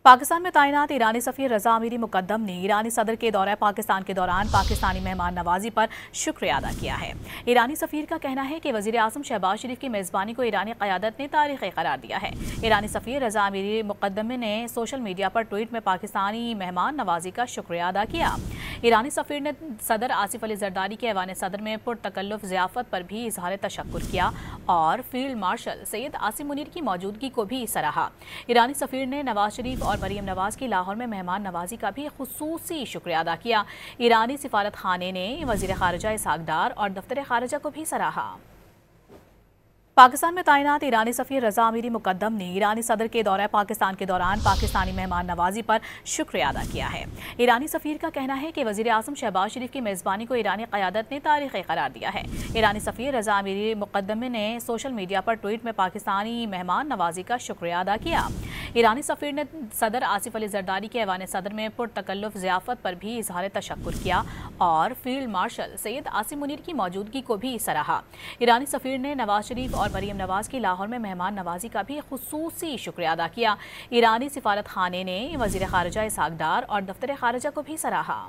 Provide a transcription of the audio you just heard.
पाकिस्तान में तैनात ईरानी सफ़ीर रज़ा अमीरी मुक़द्दम ने ईरानी सदर के दौरे पाकिस्तान के दौरान पाकिस्तानी मेहमान नवाजी पर शुक्रिया अदा किया है। ईरानी सफ़ीर का कहना है कि वज़ीर आज़म शहबाज शरीफ की मेज़बानी को ईरानी क़यादत ने तारीख़ी करार दिया है। ईरानी सफ़ीर रज़ा अमीरी मुक़द्दम ने सोशल मीडिया पर ट्वीट में पाकिस्तानी मेहमान नवाजी का शुक्रिया अदा किया। ईरानी सफ़ीर ने सदर आसिफ अली ज़रदारी के ऐवान सदर में पुरतकल्लुफ़ ज़ियाफ़त पर भी इज़हार तशक्कुर किया और फील्ड मार्शल सैयद आसिम मुनीर की मौजूदगी को भी सराहा। ईरानी सफ़ीर ने नवाज शरीफ और मरीम नवाज की लाहौर में मेहमान नवाजी का भी खुसूसी शुक्रिया अदा किया। ईरानी सिफारत खाने ने वज़ीर ख़ारिजा इसहाक़ डार और दफ्तर ख़ारिजा को भी सराहा। पाकिस्तान में तैनात ईरानी सफ़ीर रज़ा अमीरी मुक़द्दम ने ईरानी सदर के दौरे पाकिस्तान के दौरान पाकिस्तानी मेहमान नवाजी पर शुक्रिया अदा किया है। ईरानी सफ़ीर का कहना है कि वज़ीर आज़म शहबाज शरीफ की मेज़बानी को ईरानी क़यादत ने तारीख़ी करार दिया है। ईरानी सफ़ीर रज़ा अमीरी मुक़द्दम ने सोशल मीडिया पर ट्वीट में पाकिस्तानी मेहमान नवाजी का शुक्रिया अदा किया। ईरानी सफ़ीर ने सदर आसिफ अली ज़रदारी के ऐवान सदर में पुरतकल्लुफ़ ज़ियाफ़त पर भी इज़हार तशक्कुर किया और फील्ड मार्शल सैयद आसिम मुनीर की मौजूदगी को भी सराहा। ईरानी सफ़ीर ने नवाज शरीफ और मरीम नवाज की लाहौर में मेहमान नवाजी का भी खुसूसी शुक्रिया अदा किया। ईरानी सिफारत खाने ने वज़ीर ख़ारिजा इसहाक़ डार और दफ्तर ख़ारिजा को भी सराहा।